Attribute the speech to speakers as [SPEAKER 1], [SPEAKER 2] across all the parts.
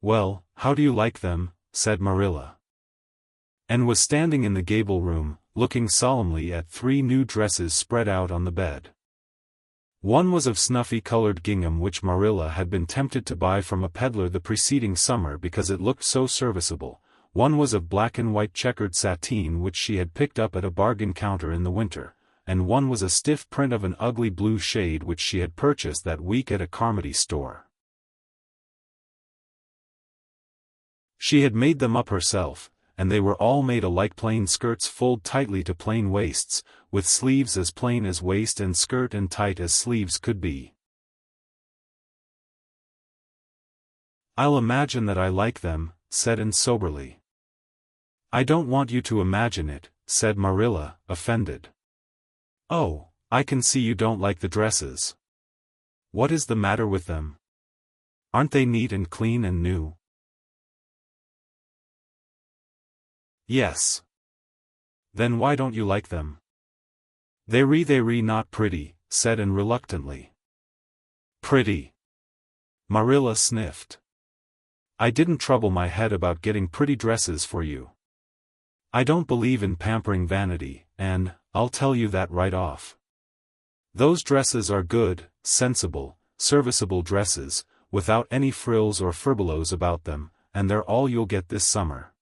[SPEAKER 1] "Well, how do you like them?" said Marilla. Anne was standing in the gable room, looking solemnly at 3 new dresses spread out on the bed. One was of snuffy-colored gingham which Marilla had been tempted to buy from a peddler the preceding summer because it looked so serviceable. One was of black and white checkered sateen which she had picked up at a bargain counter in the winter, and one was a stiff print of an ugly blue shade which she had purchased that week at a Carmody store. She had made them up herself, and they were all made alike, plain skirts fulled tightly to plain waists, with sleeves as plain as waist and skirt and tight as sleeves could be. "I'll imagine that I like them," said Anne soberly. "I don't want you to imagine it," said Marilla, offended. "Oh, I can see you don't like the dresses. What is the matter with them? Aren't they neat and clean and new?" "Yes." "Then why don't you like them?" They're not pretty," said Anne reluctantly. "Pretty?" Marilla sniffed. "I didn't trouble my head about getting pretty dresses for you. I don't believe in pampering vanity, and I'll tell you that right off. Those dresses are good, sensible, serviceable dresses, without any frills or furbelows about them, and they're all you'll get this summer.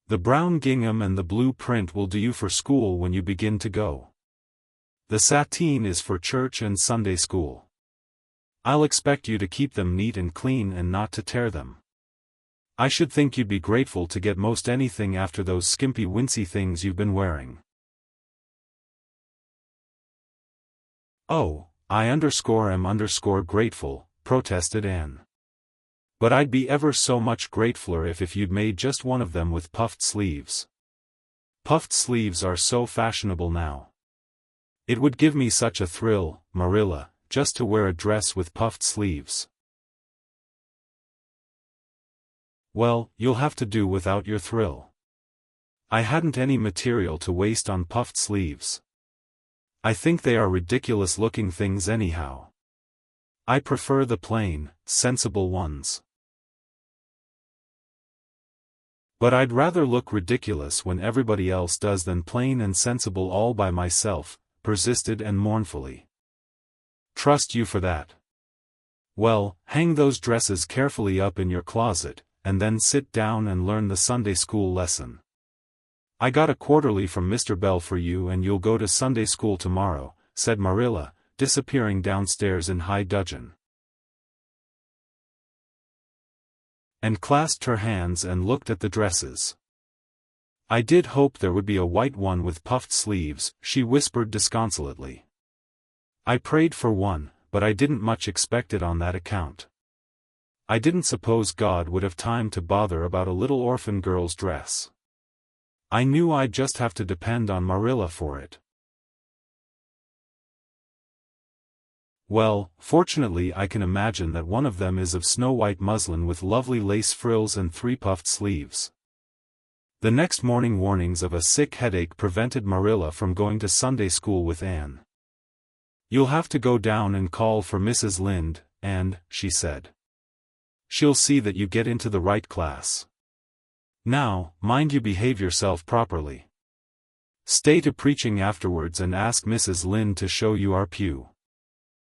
[SPEAKER 1] The brown gingham and the blue print will do you for school when you begin to go. The sateen is for church and Sunday school. I'll expect you to keep them neat and clean and not to tear them. I should think you'd be grateful to get most anything after those skimpy wincey things you've been wearing." "Oh, I am grateful," protested Anne. "But I'd be ever so much gratefuler if you'd made just one of them with puffed sleeves. Puffed sleeves are so fashionable now. It would give me such a thrill, Marilla, just to wear a dress with puffed sleeves." "Well, you'll have to do without your thrill. I hadn't any material to waste on puffed sleeves. I think they are ridiculous-looking things anyhow. I prefer the plain, sensible ones. But I'd rather look ridiculous when everybody else does than plain and sensible all by myself," persisted Anne mournfully. "Trust you for that. Well, hang those dresses carefully up in your closet, and then sit down and learn the Sunday school lesson. I got a quarterly from Mr. Bell for you and you'll go to Sunday school tomorrow," said Marilla, disappearing downstairs in high dudgeon. And clasped her hands and looked at the dresses. "I did hope there would be a white one with puffed sleeves," she whispered disconsolately. "I prayed for one, but I didn't much expect it on that account. I didn't suppose God would have time to bother about a little orphan girl's dress. I knew I'd just have to depend on Marilla for it." "Well, fortunately I can imagine that one of them is of snow-white muslin with lovely lace frills and 3 puffed sleeves." The next morning warnings of a sick headache prevented Marilla from going to Sunday school with Anne. "You'll have to go down and call for Mrs. Lynde, Anne," she said. "She'll see that you get into the right class. Now, mind you behave yourself properly. Stay to preaching afterwards and ask Mrs. Lynde to show you our pew.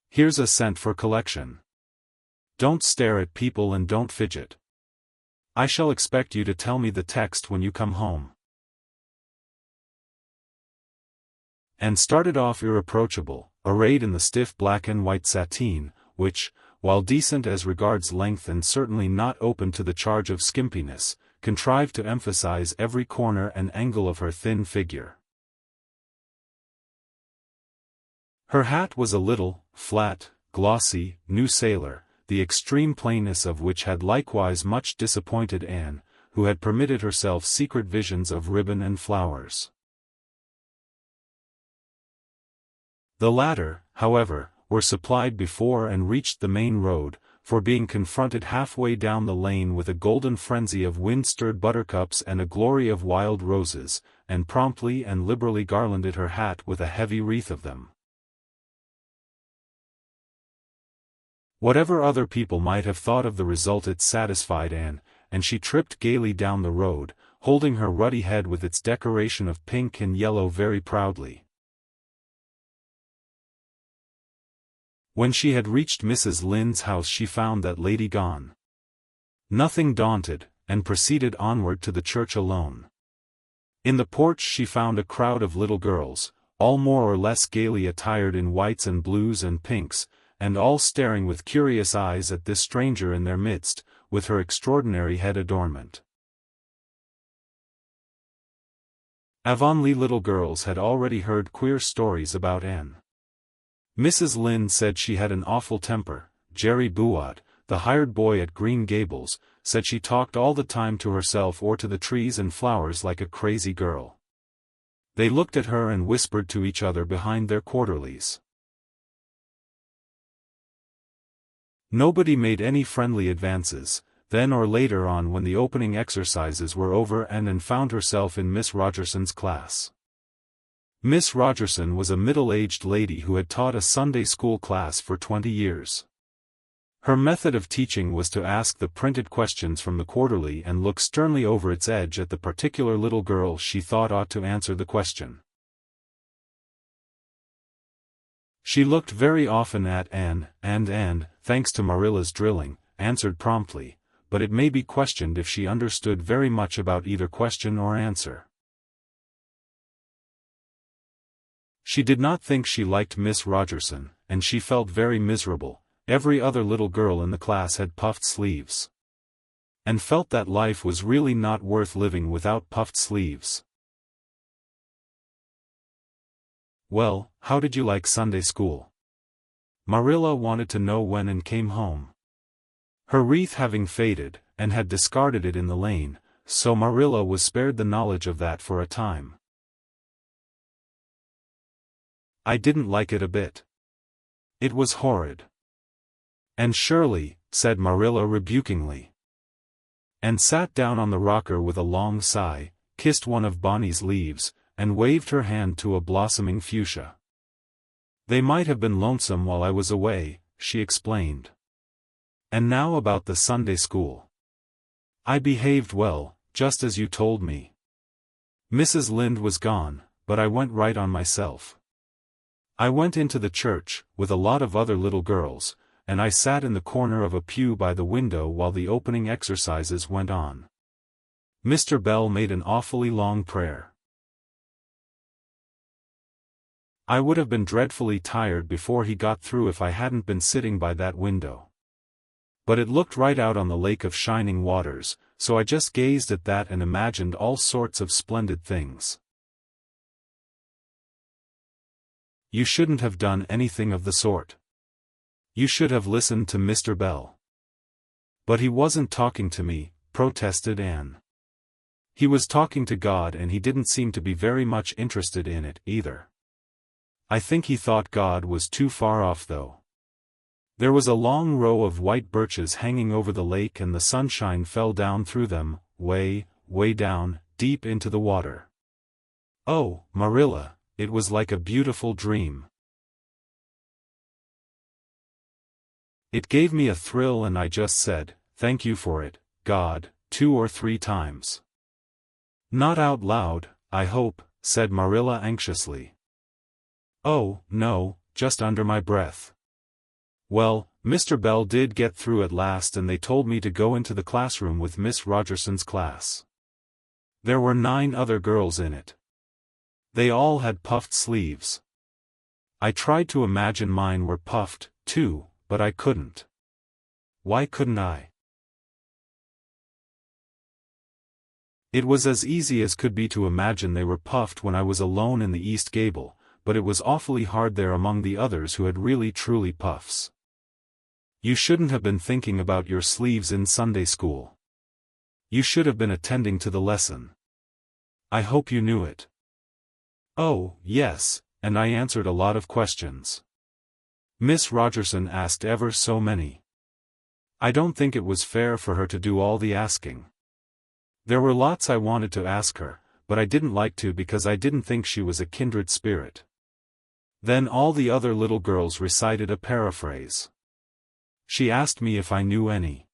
[SPEAKER 1] Here's a cent for collection. Don't stare at people and don't fidget. I shall expect you to tell me the text when you come home." And started off irreproachable, arrayed in the stiff black and white sateen, which, while decent as regards length and certainly not open to the charge of skimpiness, contrived to emphasize every corner and angle of her thin figure. Her hat was a little, flat, glossy, new sailor, the extreme plainness of which had likewise much disappointed Anne, who had permitted herself secret visions of ribbon and flowers. The latter, however, were supplied before and reached the main road, for being confronted halfway down the lane with a golden frenzy of wind-stirred buttercups and a glory of wild roses, and promptly and liberally garlanded her hat with a heavy wreath of them. Whatever other people might have thought of the result, it satisfied Anne, and she tripped gaily down the road, holding her ruddy head with its decoration of pink and yellow very proudly. When she had reached Mrs. Lynde's house, she found that lady gone. Nothing daunted, and proceeded onward to the church alone. In the porch she found a crowd of little girls, all more or less gaily attired in whites and blues and pinks, and all staring with curious eyes at this stranger in their midst, with her extraordinary head adornment. Avonlea little girls had already heard queer stories about Anne. Mrs. Lynde said she had an awful temper. Jerry Buat, the hired boy at Green Gables, said she talked all the time to herself or to the trees and flowers like a crazy girl. They looked at her and whispered to each other behind their quarterlies. Nobody made any friendly advances, then or later on when the opening exercises were over, and Anne found herself in Miss Rogerson's class. Miss Rogerson was a middle-aged lady who had taught a Sunday school class for 20 years. Her method of teaching was to ask the printed questions from the quarterly and look sternly over its edge at the particular little girl she thought ought to answer the question. She looked very often at Anne, and Anne, thanks to Marilla's drilling, answered promptly, but it may be questioned if she understood very much about either question or answer. She did not think she liked Miss Rogerson, and she felt very miserable. Every other little girl in the class had puffed sleeves, and felt that life was really not worth living without puffed sleeves. "Well, how did you like Sunday school?" Marilla wanted to know when Anne came home. Her wreath having faded, and had discarded it in the lane, so Marilla was spared the knowledge of that for a time. "I didn't like it a bit. It was horrid." "Anne Shirley," said Marilla rebukingly. Anne sat down on the rocker with a long sigh, kissed one of Bonnie's leaves, and waved her hand to a blossoming fuchsia. "They might have been lonesome while I was away," she explained. "And now about the Sunday school. I behaved well, just as you told me. Mrs. Lynde was gone, but I went right on myself. I went into the church, with a lot of other little girls, and I sat in the corner of a pew by the window while the opening exercises went on. Mr. Bell made an awfully long prayer. I would have been dreadfully tired before he got through if I hadn't been sitting by that window. But it looked right out on the lake of shining waters, so I just gazed at that and imagined all sorts of splendid things." "You shouldn't have done anything of the sort. You should have listened to Mr. Bell." "But he wasn't talking to me," protested Anne. "He was talking to God, and he didn't seem to be very much interested in it, either. I think he thought God was too far off, though. There was a long row of white birches hanging over the lake, and the sunshine fell down through them, way, way down, deep into the water. Oh, Marilla, it was like a beautiful dream. It gave me a thrill, and I just said, 'Thank you for it, God,' 2 or 3 times. Not out loud, I hope," said Marilla anxiously. "Oh, no, just under my breath. Well, Mr. Bell did get through at last, and they told me to go into the classroom with Miss Rogerson's class. There were 9 other girls in it. They all had puffed sleeves. I tried to imagine mine were puffed, too, but I couldn't." "Why couldn't I?" "It was as easy as could be to imagine they were puffed when I was alone in the east gable, but it was awfully hard there among the others who had really truly puffs. You shouldn't have been thinking about your sleeves in Sunday school. You should have been attending to the lesson. I hope you knew it." "Oh, yes, and I answered a lot of questions. Miss Rogerson asked ever so many. I don't think it was fair for her to do all the asking. There were lots I wanted to ask her, but I didn't like to because I didn't think she was a kindred spirit." Then all the other little girls recited a paraphrase. She asked me if I knew any.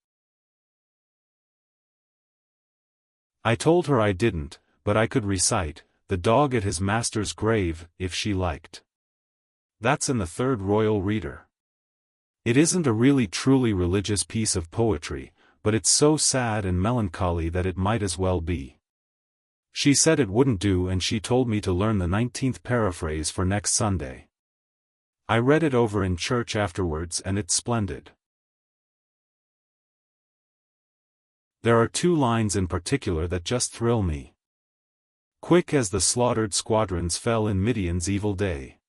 [SPEAKER 1] I told her I didn't, but I could recite, "The dog at his master's grave," if she liked. That's in the Third Royal Reader. It isn't a really truly religious piece of poetry, but it's so sad and melancholy that it might as well be. She said it wouldn't do, and she told me to learn the 19th paraphrase for next Sunday. I read it over in church afterwards and it's splendid. There are two lines in particular that just thrill me. "Quick as the slaughtered squadrons fell in Midian's evil day."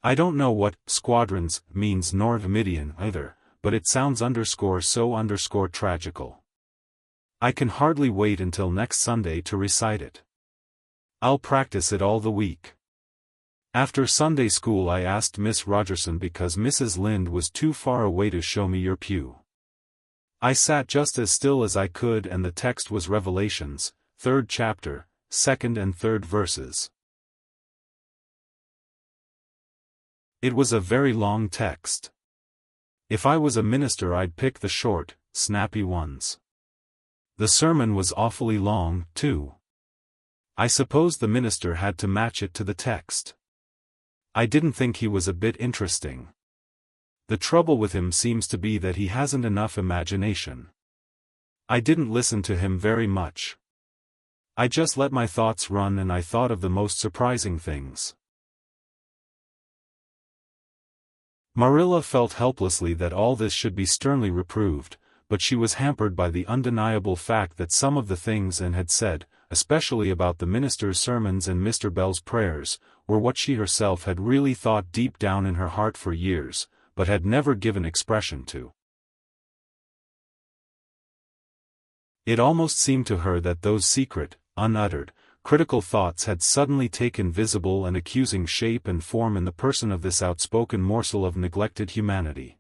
[SPEAKER 1] I don't know what "squadrons" means nor Midian either, but it sounds so tragical. I can hardly wait until next Sunday to recite it. I'll practice it all the week. After Sunday school I asked Miss Rogerson because Mrs. Lind was too far away to show me your pew. I sat just as still as I could, and the text was Revelations, 3rd chapter, 2nd and 3rd verses. It was a very long text. If I was a minister I'd pick the short, snappy ones. The sermon was awfully long, too. I suppose the minister had to match it to the text. I didn't think he was a bit interesting. The trouble with him seems to be that he hasn't enough imagination. I didn't listen to him very much. I just let my thoughts run, and I thought of the most surprising things. Marilla felt helplessly that all this should be sternly reproved, but she was hampered by the undeniable fact that some of the things Anne had said, especially about the minister's sermons and Mr. Bell's prayers, were what she herself had really thought deep down in her heart for years, but had never given expression to. It almost seemed to her that those secret, unuttered, critical thoughts had suddenly taken visible and accusing shape and form in the person of this outspoken morsel of neglected humanity.